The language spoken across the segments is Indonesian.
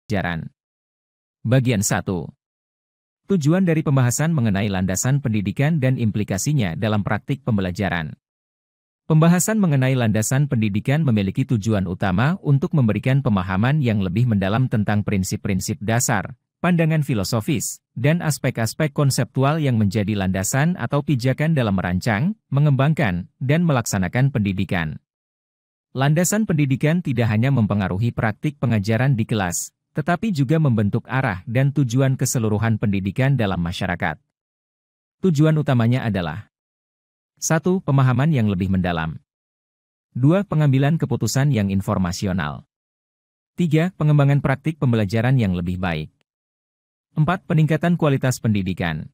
pembelajaran. Bagian 1. Tujuan dari pembahasan mengenai landasan pendidikan dan implikasinya dalam praktik pembelajaran. Pembahasan mengenai landasan pendidikan memiliki tujuan utama untuk memberikan pemahaman yang lebih mendalam tentang prinsip-prinsip dasar, pandangan filosofis, dan aspek-aspek konseptual yang menjadi landasan atau pijakan dalam merancang, mengembangkan, dan melaksanakan pendidikan. Landasan pendidikan tidak hanya mempengaruhi praktik pengajaran di kelas, tetapi juga membentuk arah dan tujuan keseluruhan pendidikan dalam masyarakat. Tujuan utamanya adalah 1. Pemahaman yang lebih mendalam. 2. Pengambilan keputusan yang informasional. 3. Pengembangan praktik pembelajaran yang lebih baik. 4. Peningkatan kualitas pendidikan.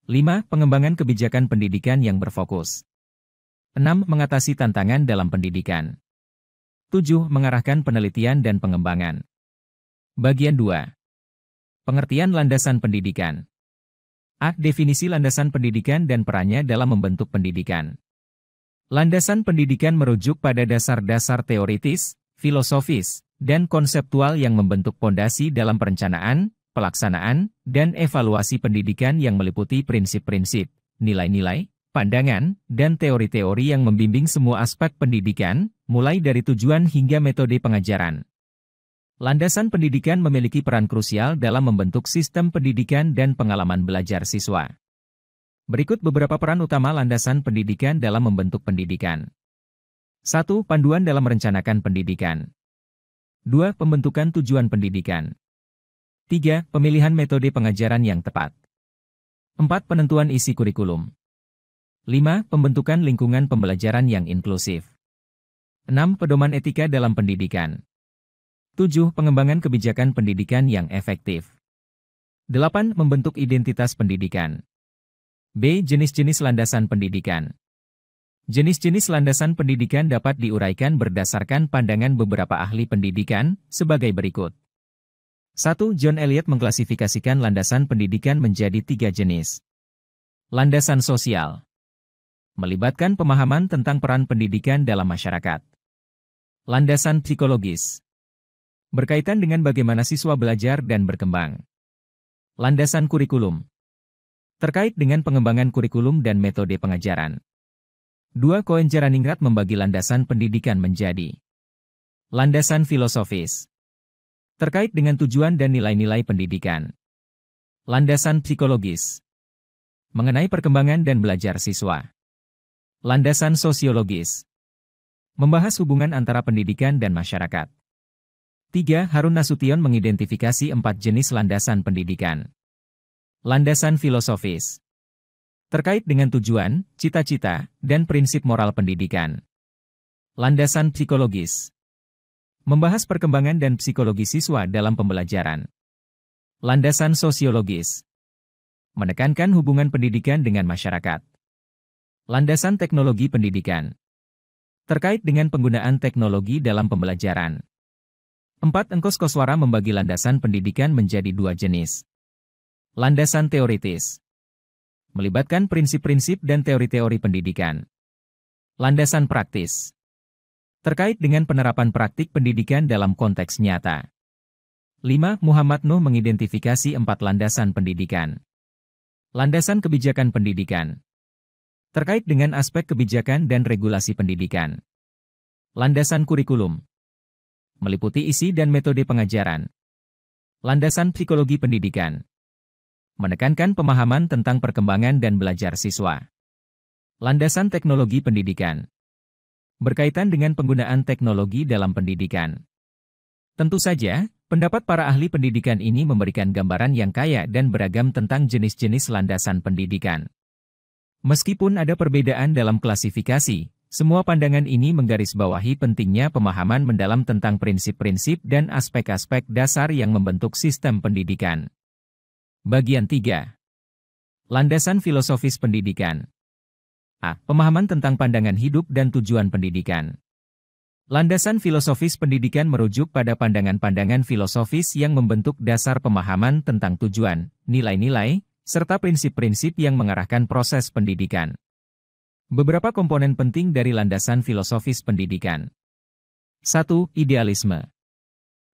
5. Pengembangan kebijakan pendidikan yang berfokus. 6. Mengatasi tantangan dalam pendidikan. 7. Mengarahkan penelitian dan pengembangan. Bagian 2. Pengertian landasan pendidikan. A. Definisi landasan pendidikan dan perannya dalam membentuk pendidikan. Landasan pendidikan merujuk pada dasar-dasar teoritis, filosofis, dan konseptual yang membentuk pondasi dalam perencanaan, pelaksanaan, dan evaluasi pendidikan yang meliputi prinsip-prinsip, nilai-nilai, pandangan, dan teori-teori yang membimbing semua aspek pendidikan, mulai dari tujuan hingga metode pengajaran. Landasan pendidikan memiliki peran krusial dalam membentuk sistem pendidikan dan pengalaman belajar siswa. Berikut beberapa peran utama landasan pendidikan dalam membentuk pendidikan. 1. Panduan dalam merencanakan pendidikan. 2. Pembentukan tujuan pendidikan. 3. Pemilihan metode pengajaran yang tepat. 4. Penentuan isi kurikulum. 5. Pembentukan lingkungan pembelajaran yang inklusif. 6. Pedoman etika dalam pendidikan. 7. Pengembangan kebijakan pendidikan yang efektif. 8. Membentuk identitas pendidikan. B. Jenis-jenis landasan pendidikan. Jenis-jenis landasan pendidikan dapat diuraikan berdasarkan pandangan beberapa ahli pendidikan, sebagai berikut. 1. John Elliott mengklasifikasikan landasan pendidikan menjadi 3 jenis. Landasan sosial. Melibatkan pemahaman tentang peran pendidikan dalam masyarakat. Landasan psikologis. Berkaitan dengan bagaimana siswa belajar dan berkembang. Landasan kurikulum. Terkait dengan pengembangan kurikulum dan metode pengajaran. 2. Cohen-Jaraningrat membagi landasan pendidikan menjadi landasan filosofis. Terkait dengan tujuan dan nilai-nilai pendidikan. Landasan psikologis. Mengenai perkembangan dan belajar siswa. Landasan sosiologis. Membahas hubungan antara pendidikan dan masyarakat. 3. Harun Nasution mengidentifikasi 4 jenis landasan pendidikan. Landasan filosofis. Terkait dengan tujuan, cita-cita, dan prinsip moral pendidikan. Landasan psikologis. Membahas perkembangan dan psikologi siswa dalam pembelajaran. Landasan sosiologis. Menekankan hubungan pendidikan dengan masyarakat. Landasan teknologi pendidikan. Terkait dengan penggunaan teknologi dalam pembelajaran. 4. Engkos-Koswara membagi landasan pendidikan menjadi 2 jenis. Landasan teoritis. Melibatkan prinsip-prinsip dan teori-teori pendidikan. Landasan praktis. Terkait dengan penerapan praktik pendidikan dalam konteks nyata. 5. Muhammad Nuh mengidentifikasi 4 landasan pendidikan. Landasan kebijakan pendidikan. Terkait dengan aspek kebijakan dan regulasi pendidikan. Landasan kurikulum. Meliputi isi dan metode pengajaran. Landasan psikologi pendidikan. Menekankan pemahaman tentang perkembangan dan belajar siswa. Landasan teknologi pendidikan. Berkaitan dengan penggunaan teknologi dalam pendidikan. Tentu saja, pendapat para ahli pendidikan ini memberikan gambaran yang kaya dan beragam tentang jenis-jenis landasan pendidikan. Meskipun ada perbedaan dalam klasifikasi, semua pandangan ini menggarisbawahi pentingnya pemahaman mendalam tentang prinsip-prinsip dan aspek-aspek dasar yang membentuk sistem pendidikan. Bagian 3. Landasan filosofis pendidikan. A. Pemahaman tentang pandangan hidup dan tujuan pendidikan. Landasan filosofis pendidikan merujuk pada pandangan-pandangan filosofis yang membentuk dasar pemahaman tentang tujuan, nilai-nilai, serta prinsip-prinsip yang mengarahkan proses pendidikan. Beberapa komponen penting dari landasan filosofis pendidikan. 1. Idealisme.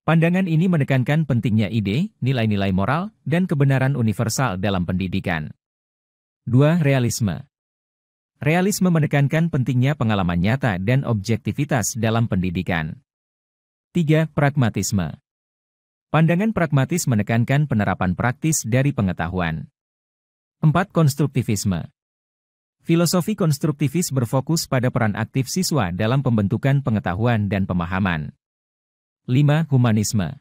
Pandangan ini menekankan pentingnya ide, nilai-nilai moral, dan kebenaran universal dalam pendidikan. 2. Realisme. Realisme menekankan pentingnya pengalaman nyata dan objektivitas dalam pendidikan. 3. Pragmatisme. Pandangan pragmatis menekankan penerapan praktis dari pengetahuan. 4. Konstruktivisme. Filosofi konstruktivis berfokus pada peran aktif siswa dalam pembentukan pengetahuan dan pemahaman. 5. Humanisme.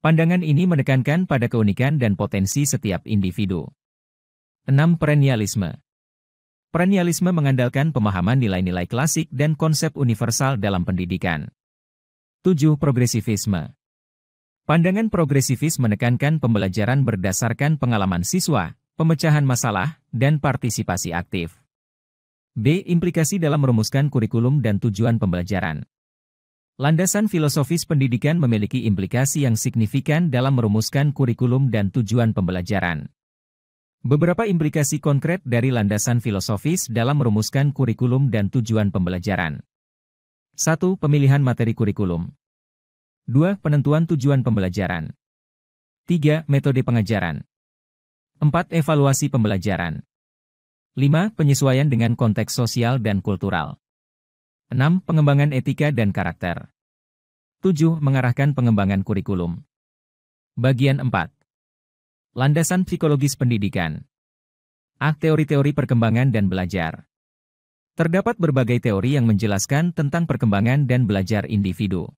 Pandangan ini menekankan pada keunikan dan potensi setiap individu. 6. Perennialisme. Perennialisme mengandalkan pemahaman nilai-nilai klasik dan konsep universal dalam pendidikan. 7. Progresivisme. Pandangan progresivis menekankan pembelajaran berdasarkan pengalaman siswa, pemecahan masalah, dan partisipasi aktif. B. Implikasi dalam merumuskan kurikulum dan tujuan pembelajaran. Landasan filosofis pendidikan memiliki implikasi yang signifikan dalam merumuskan kurikulum dan tujuan pembelajaran. Beberapa implikasi konkret dari landasan filosofis dalam merumuskan kurikulum dan tujuan pembelajaran. 1. Pemilihan materi kurikulum. 2. Penentuan tujuan pembelajaran. 3. Metode pengajaran. 4. Evaluasi pembelajaran. 5. Penyesuaian dengan konteks sosial dan kultural. 6. Pengembangan etika dan karakter. 7. Mengarahkan pengembangan kurikulum. Bagian 4. Landasan psikologis pendidikan. A. Teori-teori perkembangan dan belajar. Terdapat berbagai teori yang menjelaskan tentang perkembangan dan belajar individu.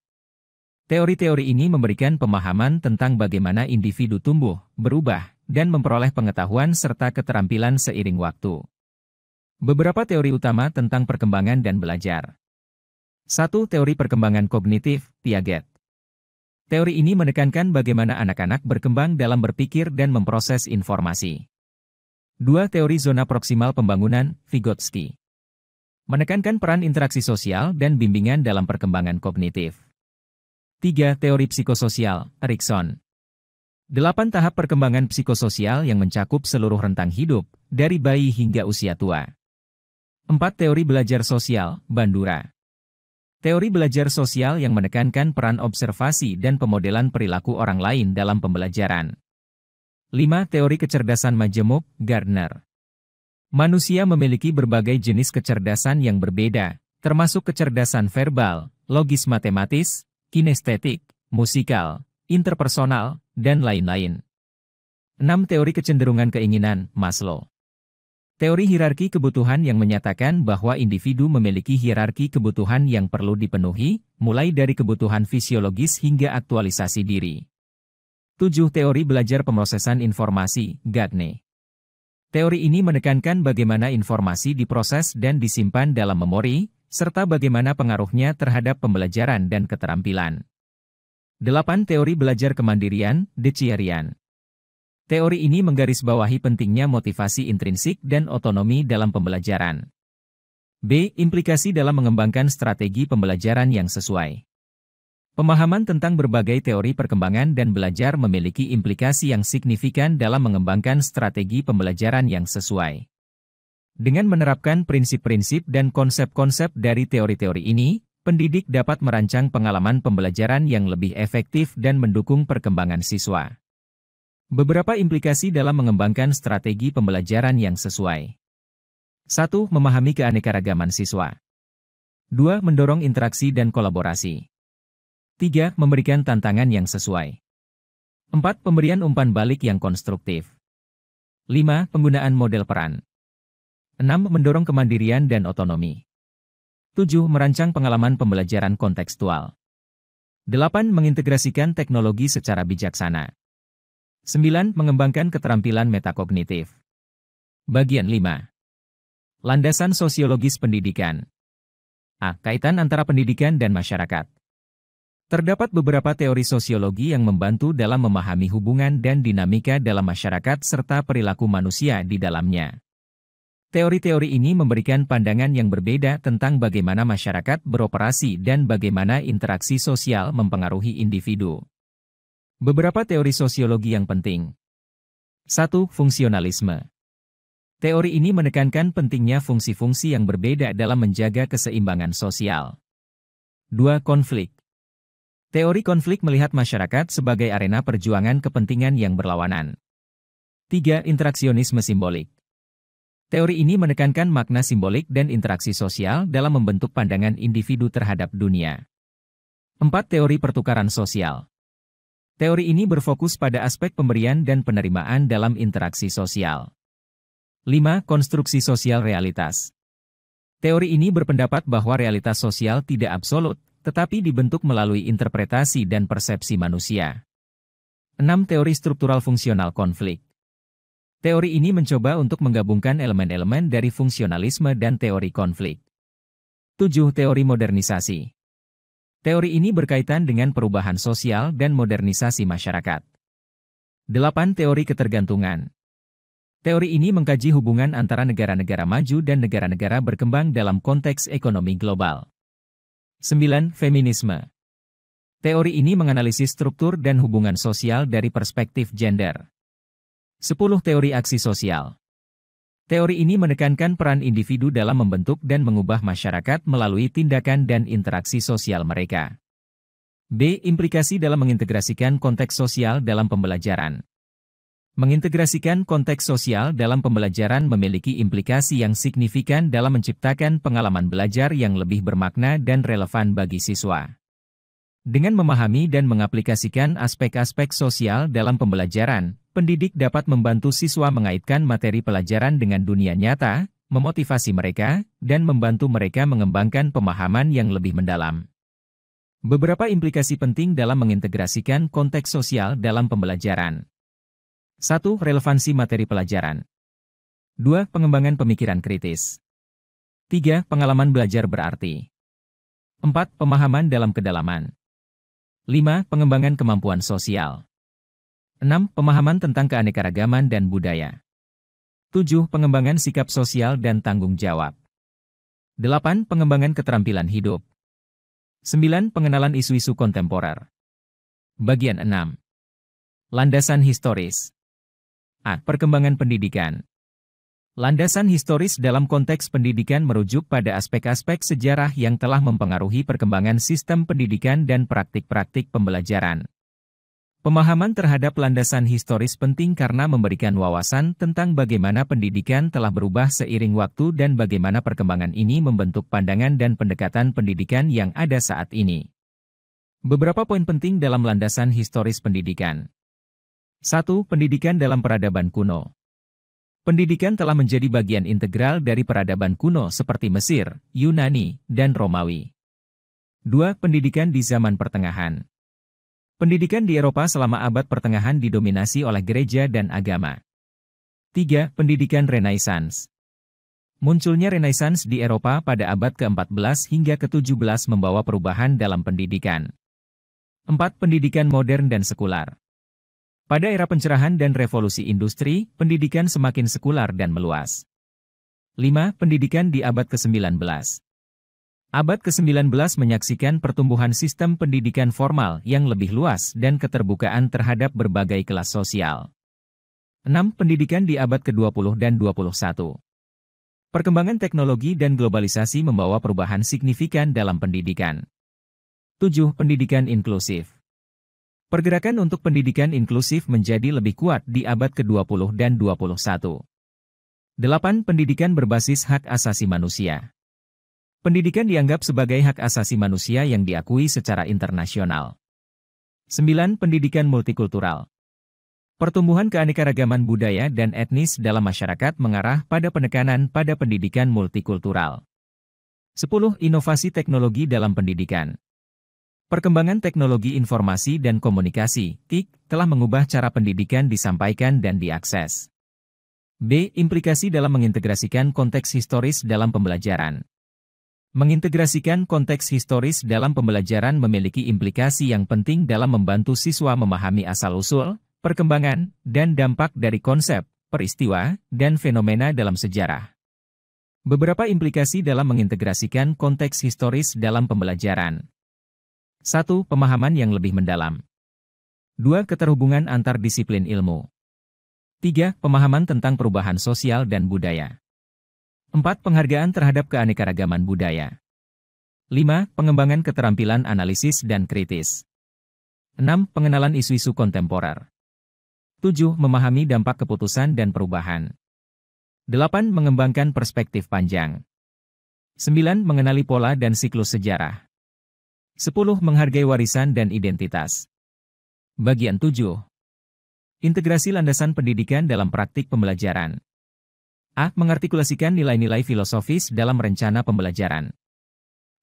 Teori-teori ini memberikan pemahaman tentang bagaimana individu tumbuh, berubah, dan memperoleh pengetahuan serta keterampilan seiring waktu. Beberapa teori utama tentang perkembangan dan belajar. 1. Teori perkembangan kognitif, Piaget. Teori ini menekankan bagaimana anak-anak berkembang dalam berpikir dan memproses informasi. 2. Teori zona proksimal pembangunan, Vygotsky. Menekankan peran interaksi sosial dan bimbingan dalam perkembangan kognitif. 3. Teori psikososial, Erikson. 8 tahap perkembangan psikososial yang mencakup seluruh rentang hidup, dari bayi hingga usia tua. 4. Teori belajar sosial, Bandura. Teori belajar sosial yang menekankan peran observasi dan pemodelan perilaku orang lain dalam pembelajaran. 5. Teori kecerdasan majemuk, Gardner. Manusia memiliki berbagai jenis kecerdasan yang berbeda, termasuk kecerdasan verbal, logis matematis, kinestetik, musikal, interpersonal, dan lain-lain. 6. Teori kecenderungan keinginan, Maslow. Teori hierarki kebutuhan yang menyatakan bahwa individu memiliki hierarki kebutuhan yang perlu dipenuhi, mulai dari kebutuhan fisiologis hingga aktualisasi diri. 7. Teori belajar pemrosesan informasi, Gagne. Teori ini menekankan bagaimana informasi diproses dan disimpan dalam memori, serta bagaimana pengaruhnya terhadap pembelajaran dan keterampilan. 8. Teori belajar kemandirian, De Chierian. Teori ini menggarisbawahi pentingnya motivasi intrinsik dan otonomi dalam pembelajaran. B. Implikasi dalam mengembangkan strategi pembelajaran yang sesuai. Pemahaman tentang berbagai teori perkembangan dan belajar memiliki implikasi yang signifikan dalam mengembangkan strategi pembelajaran yang sesuai. Dengan menerapkan prinsip-prinsip dan konsep-konsep dari teori-teori ini, pendidik dapat merancang pengalaman pembelajaran yang lebih efektif dan mendukung perkembangan siswa. Beberapa implikasi dalam mengembangkan strategi pembelajaran yang sesuai. 1. Memahami keanekaragaman siswa. 2. Mendorong interaksi dan kolaborasi. 3. Memberikan tantangan yang sesuai. 4. Pemberian umpan balik yang konstruktif. 5. Penggunaan model peran. 6. Mendorong kemandirian dan otonomi. 7. Merancang pengalaman pembelajaran kontekstual. 8. Mengintegrasikan teknologi secara bijaksana. 9. Mengembangkan keterampilan metakognitif. Bagian 5. Landasan sosiologis pendidikan. A. Kaitan antara pendidikan dan masyarakat. Terdapat beberapa teori sosiologi yang membantu dalam memahami hubungan dan dinamika dalam masyarakat serta perilaku manusia di dalamnya. Teori-teori ini memberikan pandangan yang berbeda tentang bagaimana masyarakat beroperasi dan bagaimana interaksi sosial mempengaruhi individu. Beberapa teori sosiologi yang penting. 1. Fungsionalisme. Teori ini menekankan pentingnya fungsi-fungsi yang berbeda dalam menjaga keseimbangan sosial. 2. Konflik. Teori konflik melihat masyarakat sebagai arena perjuangan kepentingan yang berlawanan. 3. Interaksionisme simbolik. Teori ini menekankan makna simbolik dan interaksi sosial dalam membentuk pandangan individu terhadap dunia. 4. Teori pertukaran sosial. Teori ini berfokus pada aspek pemberian dan penerimaan dalam interaksi sosial. 5. Konstruksi sosial realitas. Teori ini berpendapat bahwa realitas sosial tidak absolut, tetapi dibentuk melalui interpretasi dan persepsi manusia. 6. Teori struktural fungsional konflik. Teori ini mencoba untuk menggabungkan elemen-elemen dari fungsionalisme dan teori konflik. 7. Teori modernisasi. Teori ini berkaitan dengan perubahan sosial dan modernisasi masyarakat. 8. Teori ketergantungan. Teori ini mengkaji hubungan antara negara-negara maju dan negara-negara berkembang dalam konteks ekonomi global. 9. Feminisme. Teori ini menganalisis struktur dan hubungan sosial dari perspektif gender. 10. Teori aksi sosial. Teori ini menekankan peran individu dalam membentuk dan mengubah masyarakat melalui tindakan dan interaksi sosial mereka. B. Implikasi dalam mengintegrasikan konteks sosial dalam pembelajaran. Mengintegrasikan konteks sosial dalam pembelajaran memiliki implikasi yang signifikan dalam menciptakan pengalaman belajar yang lebih bermakna dan relevan bagi siswa. Dengan memahami dan mengaplikasikan aspek-aspek sosial dalam pembelajaran, pendidik dapat membantu siswa mengaitkan materi pelajaran dengan dunia nyata, memotivasi mereka, dan membantu mereka mengembangkan pemahaman yang lebih mendalam. Beberapa implikasi penting dalam mengintegrasikan konteks sosial dalam pembelajaran. 1. Relevansi materi pelajaran. 2. Pengembangan pemikiran kritis. 3. Pengalaman belajar berarti. 4. Pemahaman dalam kedalaman. 5. Pengembangan kemampuan sosial. 6. Pemahaman tentang keanekaragaman dan budaya. 7. Pengembangan sikap sosial dan tanggung jawab. 8. Pengembangan keterampilan hidup. 9. Pengenalan isu-isu kontemporer. Bagian 6. Landasan historis. A. Perkembangan pendidikan. Landasan historis dalam konteks pendidikan merujuk pada aspek-aspek sejarah yang telah mempengaruhi perkembangan sistem pendidikan dan praktik-praktik pembelajaran. Pemahaman terhadap landasan historis penting karena memberikan wawasan tentang bagaimana pendidikan telah berubah seiring waktu dan bagaimana perkembangan ini membentuk pandangan dan pendekatan pendidikan yang ada saat ini. Beberapa poin penting dalam landasan historis pendidikan. 1. Pendidikan dalam peradaban kuno. Pendidikan telah menjadi bagian integral dari peradaban kuno seperti Mesir, Yunani, dan Romawi. 2. Pendidikan di zaman pertengahan. Pendidikan di Eropa selama abad pertengahan didominasi oleh gereja dan agama. 3. Pendidikan Renaissance. Munculnya Renaissance di Eropa pada abad ke-14 hingga ke-17 membawa perubahan dalam pendidikan. 4. Pendidikan modern dan sekular. Pada era pencerahan dan revolusi industri, pendidikan semakin sekular dan meluas. 5. Pendidikan di abad ke-19. Abad ke-19 menyaksikan pertumbuhan sistem pendidikan formal yang lebih luas dan keterbukaan terhadap berbagai kelas sosial. 6. Pendidikan di abad ke-20 dan 21. Perkembangan teknologi dan globalisasi membawa perubahan signifikan dalam pendidikan. 7. Pendidikan inklusif. Pergerakan untuk pendidikan inklusif menjadi lebih kuat di abad ke-20 dan 21. 8. Pendidikan berbasis hak asasi manusia. Pendidikan dianggap sebagai hak asasi manusia yang diakui secara internasional. 9. Pendidikan multikultural. Pertumbuhan keanekaragaman budaya dan etnis dalam masyarakat mengarah pada penekanan pada pendidikan multikultural. 10. Inovasi teknologi dalam pendidikan. Perkembangan teknologi informasi dan komunikasi, TIK, telah mengubah cara pendidikan disampaikan dan diakses. B. Implikasi dalam mengintegrasikan konteks historis dalam pembelajaran. Mengintegrasikan konteks historis dalam pembelajaran memiliki implikasi yang penting dalam membantu siswa memahami asal-usul, perkembangan, dan dampak dari konsep, peristiwa, dan fenomena dalam sejarah. Beberapa implikasi dalam mengintegrasikan konteks historis dalam pembelajaran. 1. Pemahaman yang lebih mendalam. 2. Keterhubungan antar disiplin ilmu. 3. Pemahaman tentang perubahan sosial dan budaya. 4. Penghargaan terhadap keanekaragaman budaya. 5. Pengembangan keterampilan analisis dan kritis. 6. Pengenalan isu-isu kontemporer. 7. Memahami dampak keputusan dan perubahan. 8. Mengembangkan perspektif panjang. 9. Mengenali pola dan siklus sejarah. 10. Menghargai warisan dan identitas. Bagian 7. Integrasi landasan pendidikan dalam praktik pembelajaran. A. Mengartikulasikan nilai-nilai filosofis dalam rencana pembelajaran.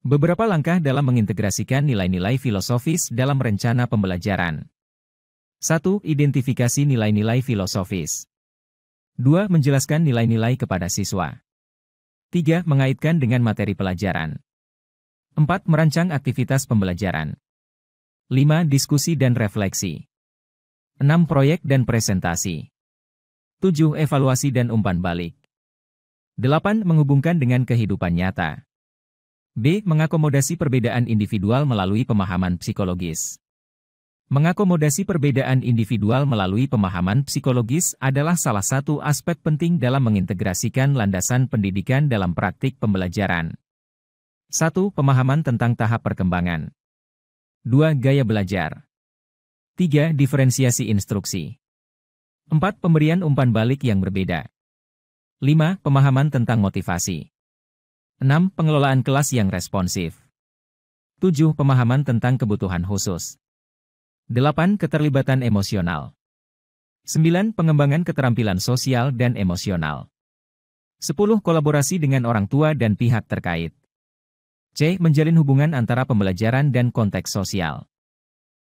Beberapa langkah dalam mengintegrasikan nilai-nilai filosofis dalam rencana pembelajaran. 1. Identifikasi nilai-nilai filosofis. 2. Menjelaskan nilai-nilai kepada siswa. 3. Mengaitkan dengan materi pelajaran. 4. Merancang aktivitas pembelajaran. 5. Diskusi dan refleksi. 6. Proyek dan presentasi. 7. Evaluasi dan umpan balik. 8. Menghubungkan dengan kehidupan nyata. B. Mengakomodasi perbedaan individual melalui pemahaman psikologis. Mengakomodasi perbedaan individual melalui pemahaman psikologis adalah salah satu aspek penting dalam mengintegrasikan landasan pendidikan dalam praktik pembelajaran. 1. Pemahaman tentang tahap perkembangan. 2. Gaya belajar. 3. Diferensiasi instruksi. 4. Pemberian umpan balik yang berbeda. 5. Pemahaman tentang motivasi. 6. Pengelolaan kelas yang responsif. 7. Pemahaman tentang kebutuhan khusus. 8. Keterlibatan emosional. 9. Pengembangan keterampilan sosial dan emosional. 10. Kolaborasi dengan orang tua dan pihak terkait. C. Menjalin hubungan antara pembelajaran dan konteks sosial.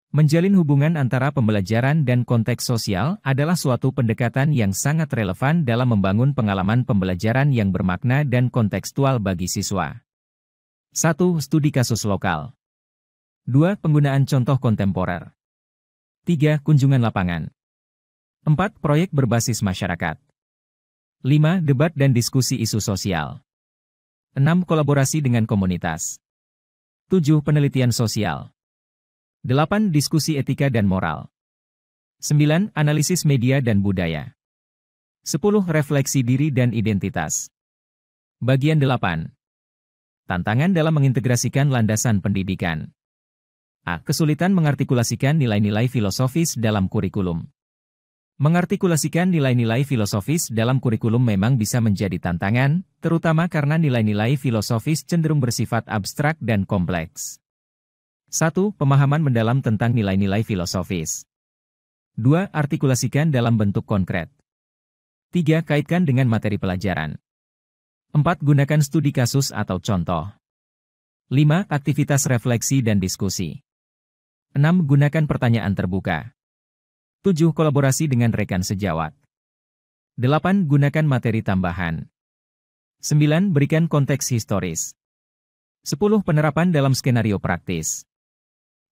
Menjalin hubungan antara pembelajaran dan konteks sosial adalah suatu pendekatan yang sangat relevan dalam membangun pengalaman pembelajaran yang bermakna dan kontekstual bagi siswa. 1. Studi kasus lokal. 2. Penggunaan contoh kontemporer. 3. Kunjungan lapangan. 4. Proyek berbasis masyarakat. 5. Debat dan diskusi isu sosial. 6. Kolaborasi dengan komunitas. 7. Penelitian sosial. 8. Diskusi etika dan moral. 9. Analisis media dan budaya. 10. Refleksi diri dan identitas. Bagian 8. Tantangan dalam mengintegrasikan landasan pendidikan. A. Kesulitan mengartikulasikan nilai-nilai filosofis dalam kurikulum. Mengartikulasikan nilai-nilai filosofis dalam kurikulum memang bisa menjadi tantangan, terutama karena nilai-nilai filosofis cenderung bersifat abstrak dan kompleks. 1. Pemahaman mendalam tentang nilai-nilai filosofis. 2. Artikulasikan dalam bentuk konkret. 3. Kaitkan dengan materi pelajaran. 4. Gunakan studi kasus atau contoh. 5. Aktivitas refleksi dan diskusi. 6. Gunakan pertanyaan terbuka. 7. Kolaborasi dengan rekan sejawat. 8. Gunakan materi tambahan. 9. Berikan konteks historis. 10. Penerapan dalam skenario praktis.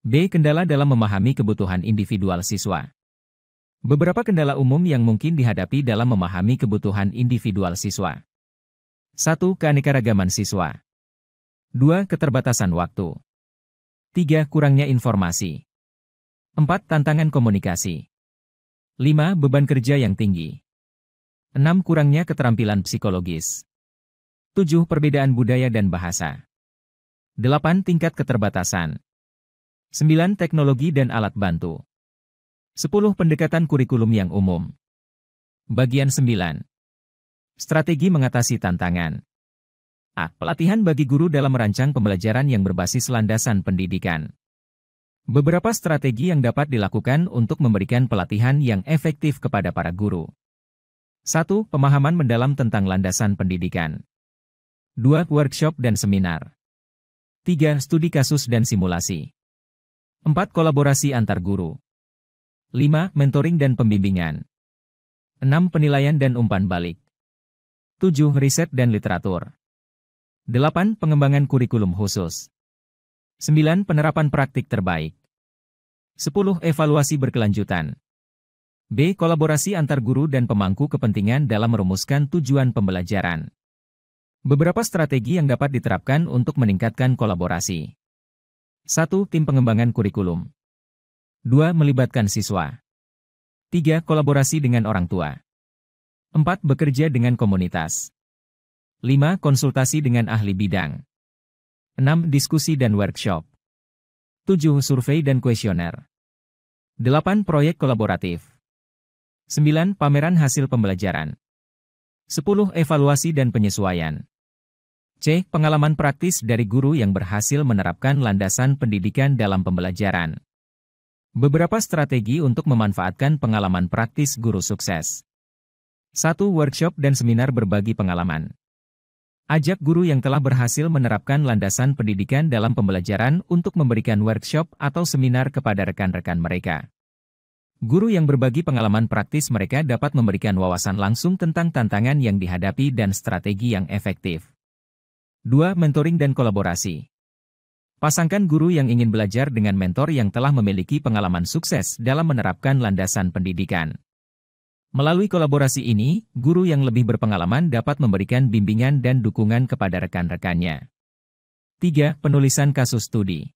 B. Kendala dalam memahami kebutuhan individual siswa. Beberapa kendala umum yang mungkin dihadapi dalam memahami kebutuhan individual siswa. 1. Keanekaragaman siswa. 2. Keterbatasan waktu. 3. Kurangnya informasi. 4. Tantangan komunikasi. 5. Beban kerja yang tinggi. 6. Kurangnya keterampilan psikologis. 7. Perbedaan budaya dan bahasa. 8. Tingkat keterbatasan. 9. Teknologi dan alat bantu. 10. Pendekatan kurikulum yang umum. Bagian 9. Strategi mengatasi tantangan. A. Pelatihan bagi guru dalam merancang pembelajaran yang berbasis landasan pendidikan. Beberapa strategi yang dapat dilakukan untuk memberikan pelatihan yang efektif kepada para guru. 1. Pemahaman mendalam tentang landasan pendidikan. 2. Workshop dan seminar. 3. Studi kasus dan simulasi. 4. Kolaborasi antar guru. 5. Mentoring dan pembimbingan. 6. Penilaian dan umpan balik. 7. Riset dan literatur. 8. Pengembangan kurikulum khusus. 9. Penerapan praktik terbaik. 10. Evaluasi berkelanjutan. B. Kolaborasi antar guru dan pemangku kepentingan dalam merumuskan tujuan pembelajaran. Beberapa strategi yang dapat diterapkan untuk meningkatkan kolaborasi. 1. Tim pengembangan kurikulum. 2. Melibatkan siswa. 3. Kolaborasi dengan orang tua. 4. Bekerja dengan komunitas. 5. Konsultasi dengan ahli bidang. 6. Diskusi dan workshop. 7. Survei dan kuesioner. 8. Proyek kolaboratif. 9. Pameran hasil pembelajaran. 10. Evaluasi dan penyesuaian. C. Pengalaman praktis dari guru yang berhasil menerapkan landasan pendidikan dalam pembelajaran. Beberapa strategi untuk memanfaatkan pengalaman praktis guru sukses. 1. Workshop dan seminar berbagi pengalaman. Ajak guru yang telah berhasil menerapkan landasan pendidikan dalam pembelajaran untuk memberikan workshop atau seminar kepada rekan-rekan mereka. Guru yang berbagi pengalaman praktis mereka dapat memberikan wawasan langsung tentang tantangan yang dihadapi dan strategi yang efektif. 2. Mentoring dan kolaborasi. Pasangkan guru yang ingin belajar dengan mentor yang telah memiliki pengalaman sukses dalam menerapkan landasan pendidikan. Melalui kolaborasi ini, guru yang lebih berpengalaman dapat memberikan bimbingan dan dukungan kepada rekan-rekannya. 3. Penulisan kasus studi.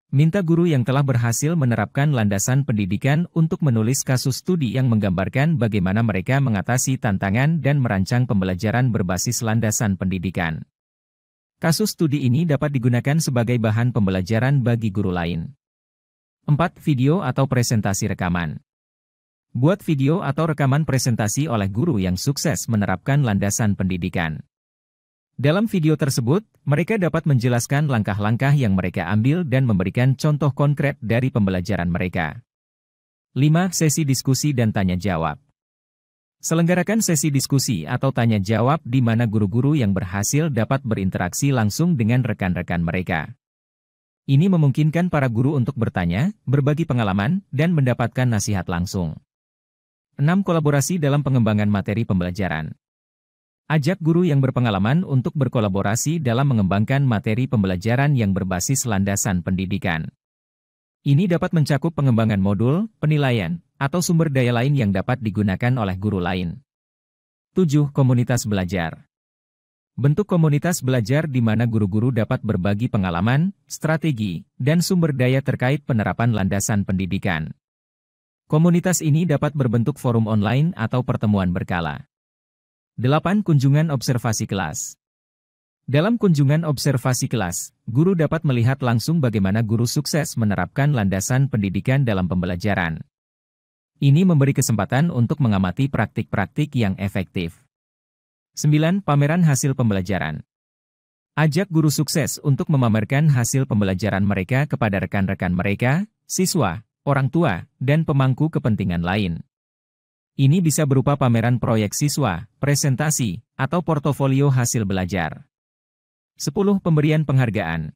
Minta guru yang telah berhasil menerapkan landasan pendidikan untuk menulis kasus studi yang menggambarkan bagaimana mereka mengatasi tantangan dan merancang pembelajaran berbasis landasan pendidikan. Kasus studi ini dapat digunakan sebagai bahan pembelajaran bagi guru lain. 4. Video atau presentasi rekaman. Buat video atau rekaman presentasi oleh guru yang sukses menerapkan landasan pendidikan. Dalam video tersebut, mereka dapat menjelaskan langkah-langkah yang mereka ambil dan memberikan contoh konkret dari pembelajaran mereka. 5. Sesi diskusi dan tanya jawab. Selenggarakan sesi diskusi atau tanya jawab di mana guru-guru yang berhasil dapat berinteraksi langsung dengan rekan-rekan mereka. Ini memungkinkan para guru untuk bertanya, berbagi pengalaman, dan mendapatkan nasihat langsung. 6. Kolaborasi dalam pengembangan materi pembelajaran. Ajak guru yang berpengalaman untuk berkolaborasi dalam mengembangkan materi pembelajaran yang berbasis landasan pendidikan. Ini dapat mencakup pengembangan modul, penilaian, atau sumber daya lain yang dapat digunakan oleh guru lain. 7. Komunitas belajar. Bentuk komunitas belajar di mana guru-guru dapat berbagi pengalaman, strategi, dan sumber daya terkait penerapan landasan pendidikan. Komunitas ini dapat berbentuk forum online atau pertemuan berkala. 8. Kunjungan observasi kelas. Dalam kunjungan observasi kelas, guru dapat melihat langsung bagaimana guru sukses menerapkan landasan pendidikan dalam pembelajaran. Ini memberi kesempatan untuk mengamati praktik-praktik yang efektif. 9. Pameran hasil pembelajaran. Ajak guru sukses untuk memamerkan hasil pembelajaran mereka kepada rekan-rekan mereka, siswa, orang tua, dan pemangku kepentingan lain. Ini bisa berupa pameran proyek siswa, presentasi, atau portofolio hasil belajar. 10. Pemberian penghargaan.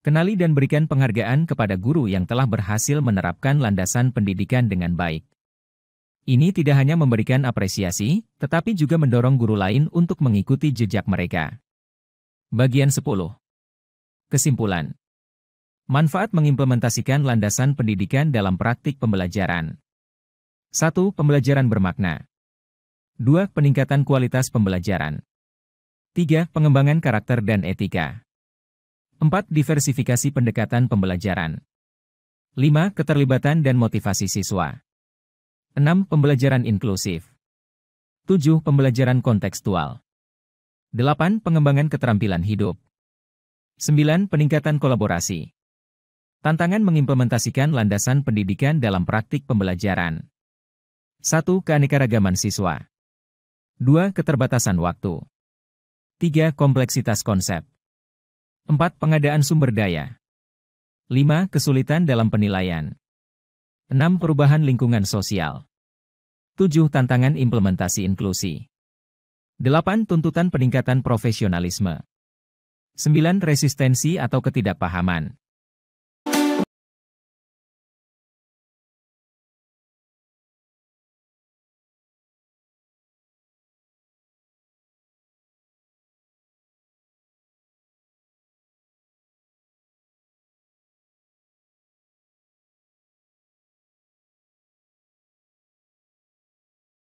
Kenali dan berikan penghargaan kepada guru yang telah berhasil menerapkan landasan pendidikan dengan baik. Ini tidak hanya memberikan apresiasi, tetapi juga mendorong guru lain untuk mengikuti jejak mereka. Bagian 10. Kesimpulan. Manfaat mengimplementasikan landasan pendidikan dalam praktik pembelajaran. 1. Pembelajaran bermakna. 2. Peningkatan kualitas pembelajaran. 3. Pengembangan karakter dan etika. 4. Diversifikasi pendekatan pembelajaran. 5. Keterlibatan dan motivasi siswa. 6. Pembelajaran inklusif. 7. Pembelajaran kontekstual. 8. Pengembangan keterampilan hidup. 9. Peningkatan kolaborasi. Tantangan mengimplementasikan landasan pendidikan dalam praktik pembelajaran. 1. Keanekaragaman siswa. 2. Keterbatasan waktu. 3. Kompleksitas konsep. 4. Pengadaan sumber daya. 5. Kesulitan dalam penilaian. 6. Perubahan lingkungan sosial. 7. Tantangan implementasi inklusi. 8. Tuntutan peningkatan profesionalisme. 9. Resistensi atau ketidakpahaman.